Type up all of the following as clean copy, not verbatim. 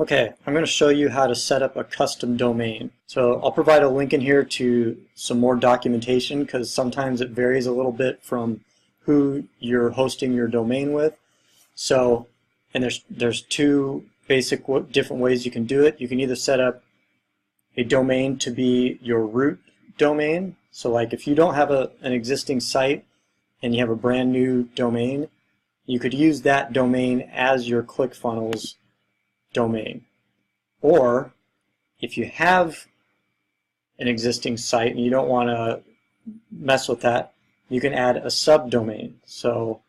Okay, I'm going to show you how to set up a custom domain. So I'll provide a link in here to some more documentation because sometimes it varies a little bit from who you're hosting your domain with. So, and there's two basic different ways you can do it. You can either set up a domain to be your root domain. So like if you don't have an existing site and you have a brand new domain, you could use that domain as your Clickfunnels domain. Or if you have an existing site and you don't want to mess with that, you can add a subdomain. So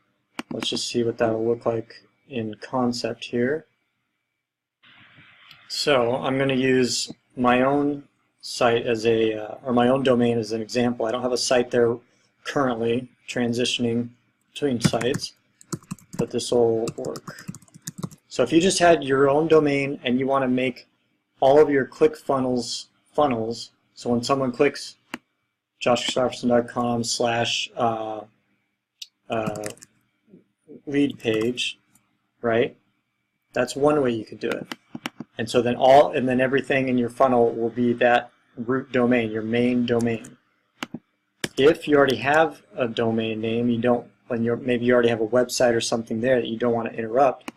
let's just see what that'll look like in concept here. So I'm going to use my own site as or my own domain as an example. I don't have a site there currently, transitioning between sites, but this will work. So if you just had your own domain and you want to make all of your Clickfunnels funnels, so when someone clicks joshkristofferson.com/lead page, right? That's one way you could do it. And so then everything in your funnel will be that root domain, your main domain. If you already have a domain name, maybe you already have a website or something there that you don't want to interrupt,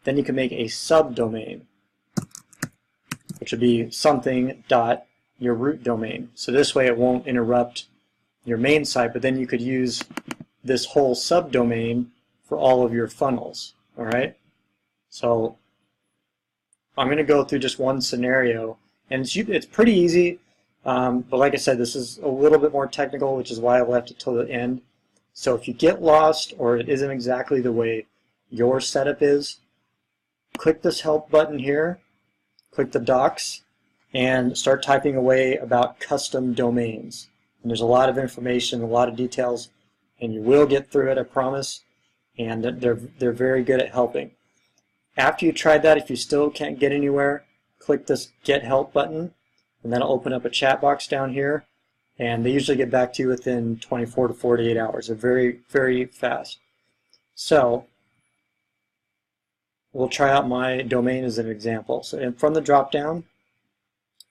then you can make a subdomain, which would be something dot your root domain. So this way it won't interrupt your main site, but then you could use this whole subdomain for all of your funnels. All right. So I'm going to go through just one scenario, and it's pretty easy. But like I said, this is a little bit more technical, which is why I left it till the end. So if you get lost or it isn't exactly the way your setup is, click this help button here, click the docs, and start typing away about custom domains. And there's a lot of information, a lot of details, and you will get through it, I promise. And they're very good at helping. After you tried that, if you still can't get anywhere, click this Get Help button, and that'll open up a chat box down here. And they usually get back to you within 24 to 48 hours. They're very, very fast. So we'll try out my domain as an example. So from the drop-down,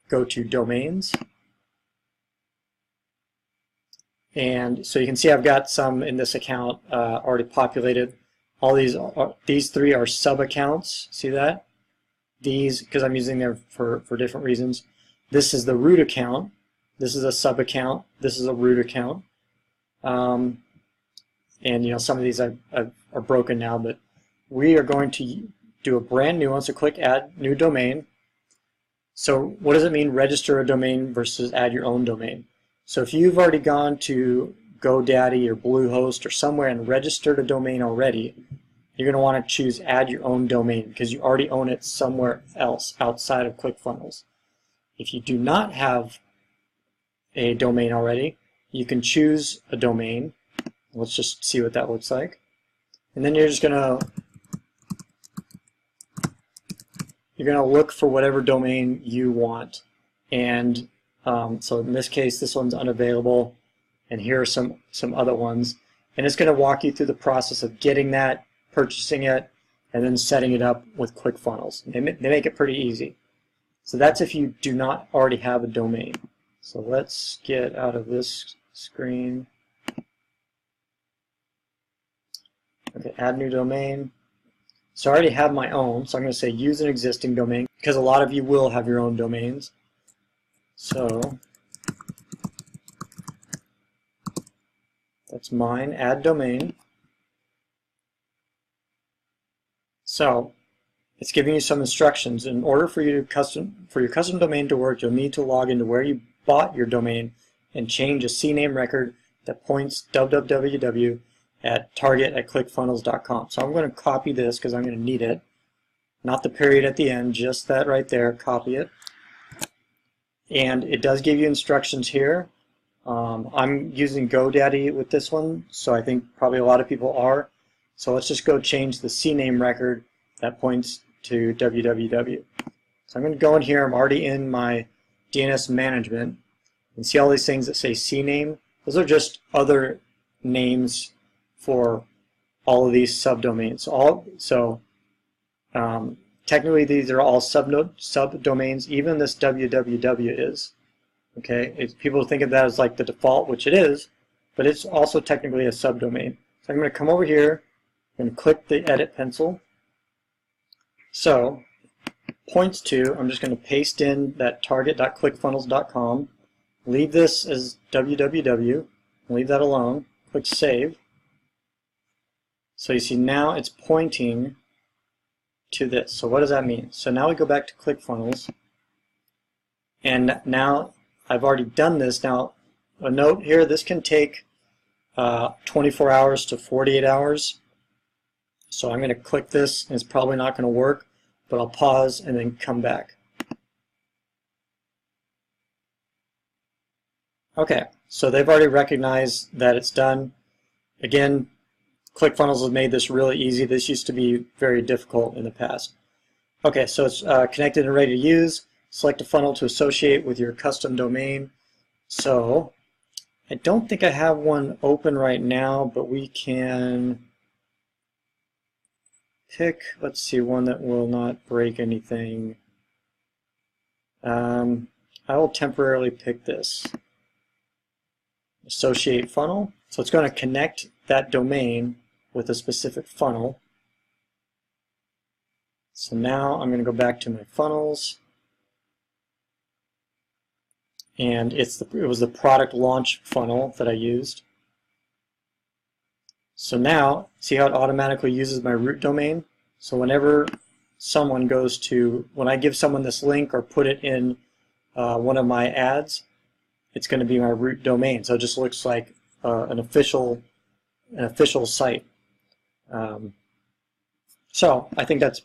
go to Domains. And so you can see I've got some in this account already populated. All these three are sub-accounts. See that? These, because I'm using them for different reasons. This is the root account. This is a sub-account. This is a root account. And some of these are broken now, but we are going to do a brand new one. So click Add New Domain. So what does it mean, register a domain versus add your own domain? So if you've already gone to GoDaddy or BlueHost or somewhere and registered a domain already, you're going to want to choose Add Your Own Domain because you already own it somewhere else outside of Clickfunnels. If you do not have a domain already, you can choose a domain. Let's just see what that looks like. And then you're going to look for whatever domain you want. And so in this case, this one's unavailable, and here are some other ones. And it's going to walk you through the process of getting that, purchasing it, and then setting it up with Clickfunnels. They make it pretty easy. So that's if you do not already have a domain. So let's get out of this screen. Okay, add new domain. So I already have my own, so I'm going to say use an existing domain, because a lot of you will have your own domains. So that's mine, add domain. So it's giving you some instructions. In order for your custom domain to work, you'll need to log into where you bought your domain and change a CNAME record that points www at target@clickfunnels.com. So I'm going to copy this because I'm going to need it. Not the period at the end, just that right there, copy it. And it does give you instructions here. I'm using GoDaddy with this one, so I think probably a lot of people are. So let's just go change the CNAME record that points to www. So I'm going to go in here. I'm already in my DNS management. And see all these things that say CNAME? Those are just other names for all of these subdomains. technically these are all subdomains, even this www is. Okay, people think of that as like the default, which it is, but it's also technically a subdomain. So I'm going to come over here, I'm going to click the edit pencil. So points to, I'm just going to paste in that target.clickfunnels.com, leave this as www, leave that alone, click save. So you see now it's pointing to this. So what does that mean? So now we go back to ClickFunnels, and now I've already done this. Now a note here, this can take 24 hours to 48 hours. So I'm going to click this, and it's probably not going to work, but I'll pause and then come back. Okay, so they've already recognized that it's done. Again, ClickFunnels has made this really easy. This used to be very difficult in the past. Okay, so it's connected and ready to use. Select a funnel to associate with your custom domain. So I don't think I have one open right now, but we can pick, let's see, one that will not break anything. I will temporarily pick this. Associate funnel. So it's going to connect that domain with a specific funnel. So now I'm going to go back to my funnels, and it was the product launch funnel that I used. So now, see how it automatically uses my root domain? So whenever someone goes to, when I give someone this link or put it in one of my ads, it's going to be my root domain. So it just looks like an official site. So I think that's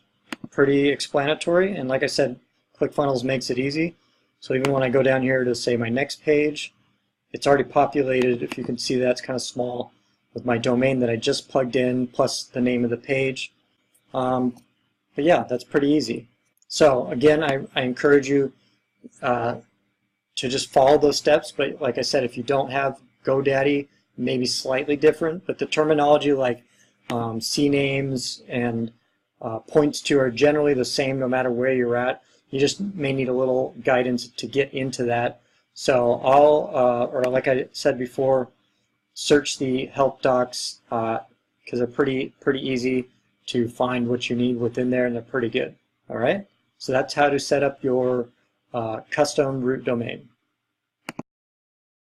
pretty explanatory, and like I said, ClickFunnels makes it easy. So even when I go down here to say my next page, it's already populated. If you can see that, it's kind of small with my domain that I just plugged in plus the name of the page. But yeah, that's pretty easy. So again, I encourage you to just follow those steps, but like I said, if you don't have GoDaddy, maybe slightly different, but the terminology like CNAMEs and points to are generally the same no matter where you're at. You just may need a little guidance to get into that. So or like I said before, search the help docs because they're pretty easy to find what you need within there, and they're pretty good. All right, so that's how to set up your custom root domain.